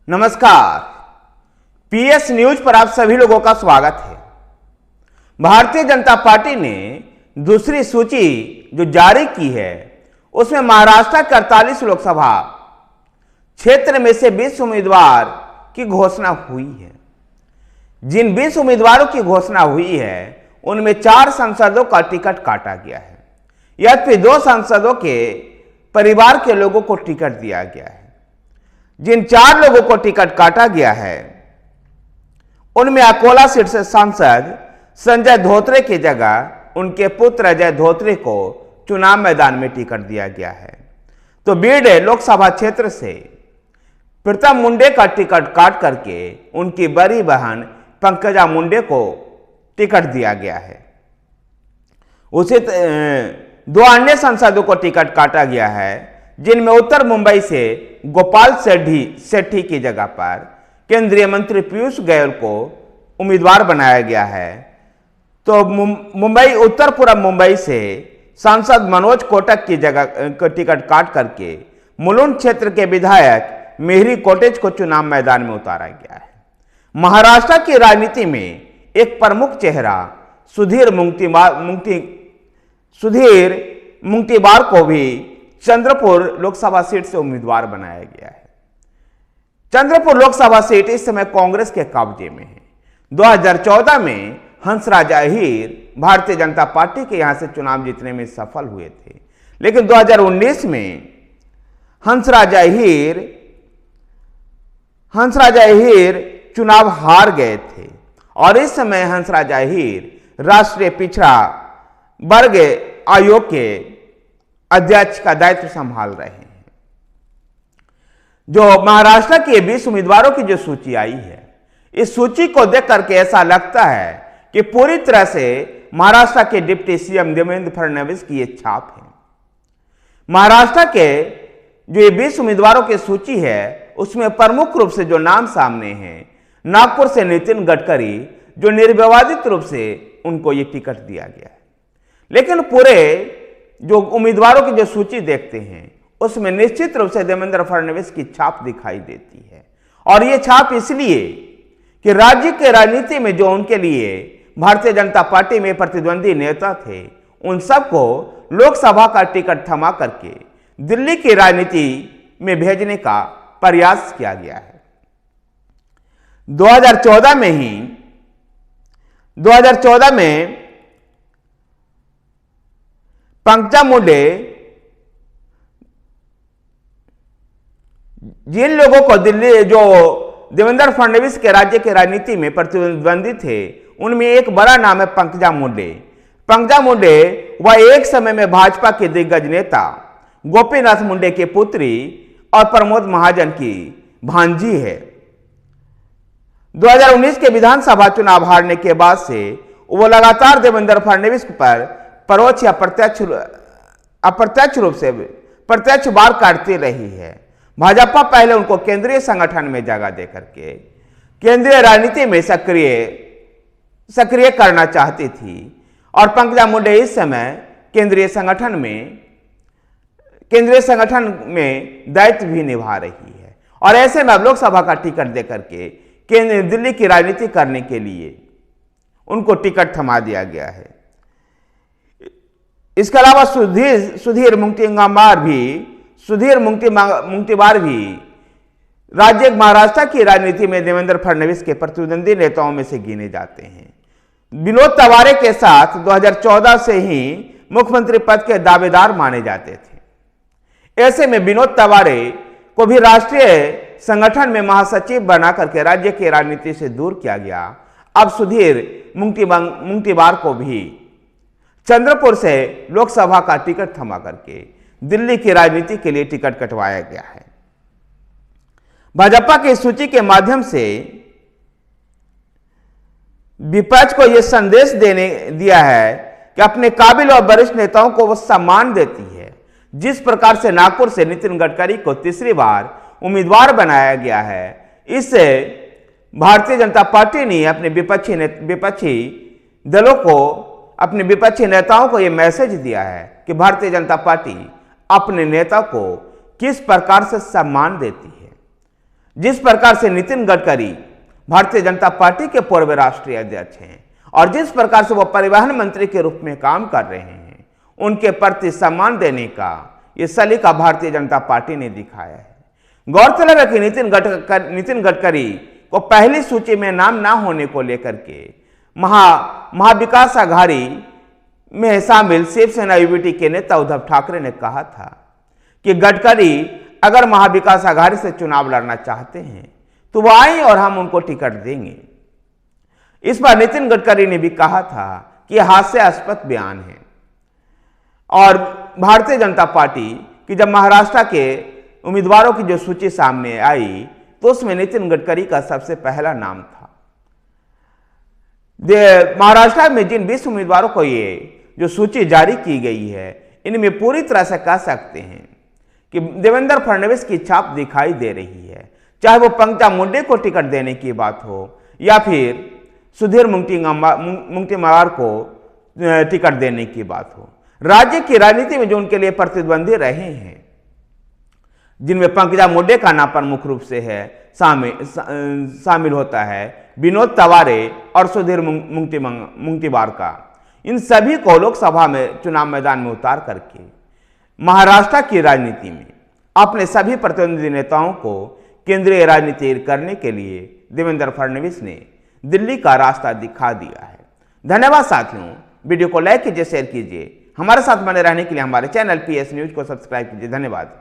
नमस्कार। PS news पर आप सभी लोगों का स्वागत है। भारतीय जनता पार्टी ने दूसरी सूची जो जारी की है उसमें महाराष्ट्र के 48 लोकसभा क्षेत्र में से 20 उम्मीदवार की घोषणा हुई है। जिन 20 उम्मीदवारों की घोषणा हुई है उनमें 4 सांसदों का टिकट काटा गया है या फिर 2 सांसदों के परिवार के लोगों को टिकट दिया गया है। जिन 4 लोगों को टिकट काटा गया है उनमें अकोला सीट से सांसद संजय धोत्रे की जगह उनके पुत्र अजय धोत्रे को चुनाव मैदान में टिकट दिया गया है। तो बीड लोकसभा क्षेत्र से प्रीतम मुंडे का टिकट काट करके उनकी बड़ी बहन पंकजा मुंडे को टिकट दिया गया है। उसी 2 अन्य सांसदों को टिकट काटा गया है जिनमें उत्तर मुंबई से गोपाल सेठी की जगह पर केंद्रीय मंत्री पीयूष गोयल को उम्मीदवार बनाया गया है। तो मुंबई उत्तर पूर्व मुंबई से सांसद मनोज कोटक की जगह टिकट काट करके मुलुंड क्षेत्र के विधायक मेहरी कोटेच को चुनाव मैदान में उतारा गया है। महाराष्ट्र की राजनीति में एक प्रमुख चेहरा सुधीर मुंगटीवार को भी चंद्रपुर लोकसभा सीट से उम्मीदवार बनाया गया है। चंद्रपुर लोकसभा सीट इस समय कांग्रेस के कब्जे में है। 2014 में हंसराज अहीर भारतीय जनता पार्टी के यहां से चुनाव जीतने में सफल हुए थे, लेकिन 2019 में हंसराज अहीर चुनाव हार गए थे और इस समय हंसराज अहीर राष्ट्रीय पिछड़ा वर्ग आयोग के अध्यक्ष का दायित्व संभाल रहे हैं। जो महाराष्ट्र के 20 उम्मीदवारों की जो सूची आई है, इस सूची को देख करके ऐसा लगता है कि पूरी तरह से महाराष्ट्र के डिप्टी सीएम देवेंद्र फडणवीस की ये छाप है। महाराष्ट्र के जो ये 20 उम्मीदवारों की सूची है उसमें प्रमुख रूप से जो नाम सामने हैं, नागपुर से नितिन गडकरी जो निर्विवादित रूप से उनको ये टिकट दिया गया है। लेकिन पूरे जो उम्मीदवारों की जो सूची देखते हैं उसमें निश्चित रूप से देवेंद्र फडणवीस की छाप दिखाई देती है। और ये छाप इसलिए कि राज्य के राजनीति में जो उनके लिए भारतीय जनता पार्टी में प्रतिद्वंदी नेता थे उन सबको लोकसभा का टिकट थमा करके दिल्ली की राजनीति में भेजने का प्रयास किया गया है। 2014 में पंकजा मुंडे जिन लोगों को दिल्ली जो देवेंद्र फडणवीस के राज्य के राजनीति में प्रतिद्वंदी थे उनमें एक बड़ा नाम है पंकजा मुंडे। पंकजा मुंडे वह एक समय में भाजपा के दिग्गज नेता गोपीनाथ मुंडे की पुत्री और प्रमोद महाजन की भांजी है। 2019 के विधानसभा चुनाव हारने के बाद से वो लगातार देवेंद्र फडणवीस पर परोक्ष या अप्रत्यक्ष रूप से प्रत्यक्ष वार काटती रही है। भाजपा पहले उनको केंद्रीय संगठन में जगह देकर के केंद्रीय राजनीति में सक्रिय करना चाहती थी और पंकजा मुंडे इस समय केंद्रीय संगठन में दायित्व भी निभा रही है। और ऐसे में अब लोकसभा का टिकट देकर के दिल्ली की राजनीति करने के लिए उनको टिकट थमा दिया गया है। इसके अलावा सुधीर मुंगटीवार भी राज्य महाराष्ट्र की राजनीति में देवेंद्र फडणवीस के प्रतिद्वंदी नेताओं में से गिने जाते हैं। विनोद तवारे के साथ 2014 से ही मुख्यमंत्री पद के दावेदार माने जाते थे। ऐसे में विनोद तवारे को भी राष्ट्रीय संगठन में महासचिव बना करके राज्य की राजनीति से दूर किया गया। अब सुधीर मुंगटीवार को भी चंद्रपुर से लोकसभा का टिकट थमा करके दिल्ली की राजनीति के लिए टिकट कटवाया गया है। भाजपा की सूची के माध्यम से विपक्ष को यह संदेश दिया है कि अपने काबिल और वरिष्ठ नेताओं को वो सम्मान देती है। जिस प्रकार से नागपुर से नितिन गडकरी को तीसरी बार उम्मीदवार बनाया गया है, इससे भारतीय जनता पार्टी ने अपने विपक्षी दलों को, अपने विपक्षी नेताओं को यह मैसेज दिया है कि भारतीय जनता पार्टी अपने नेता को किस प्रकार से सम्मान देती है। जिस प्रकार से नितिन गडकरी भारतीय जनता पार्टी के पूर्व राष्ट्रीय अध्यक्ष हैं और जिस प्रकार से वो परिवहन मंत्री के रूप में काम कर रहे हैं, उनके प्रति सम्मान देने का ये सलीका भारतीय जनता पार्टी ने दिखाया है। गौरतलब है कि नितिन गडकरी को पहली सूची में नाम ना होने को लेकर के महाविकास आघाड़ी में शामिल शिवसेना यूबीटी के नेता उद्धव ठाकरे ने कहा था कि गडकरी अगर महाविकास आघाड़ी से चुनाव लड़ना चाहते हैं तो वो आए और हम उनको टिकट देंगे। इस बार नितिन गडकरी ने भी कहा था कि यह हास्यास्पद बयान है और भारतीय जनता पार्टी की जब महाराष्ट्र के उम्मीदवारों की जो सूची सामने आई तो उसमें नितिन गडकरी का सबसे पहला नाम था। महाराष्ट्र में जिन 20 उम्मीदवारों को ये जो सूची जारी की गई है, इनमें पूरी तरह से कह सकते हैं कि देवेंद्र फडणवीस की छाप दिखाई दे रही है, चाहे वो पंकजा मुंडे को टिकट देने की बात हो या फिर सुधीर मुंगतीवार को टिकट देने की बात हो। राज्य की राजनीति में जो उनके लिए प्रतिद्वंदी रहे हैं, जिनमें पंकजा मुंडे का नाम प्रमुख रूप से है शामिल होता है, विनोद तवारे और सुधीर मुंगतीवार का, इन सभी को लोकसभा में चुनाव मैदान में उतार करके महाराष्ट्र की राजनीति में अपने सभी प्रतिद्वंदी नेताओं को केंद्रीय राजनीति करने के लिए देवेंद्र फडणवीस ने दिल्ली का रास्ता दिखा दिया है। धन्यवाद साथियों, वीडियो को लाइक कीजिए, शेयर कीजिए, हमारे साथ बने रहने के लिए हमारे चैनल PS न्यूज को सब्सक्राइब कीजिए। धन्यवाद।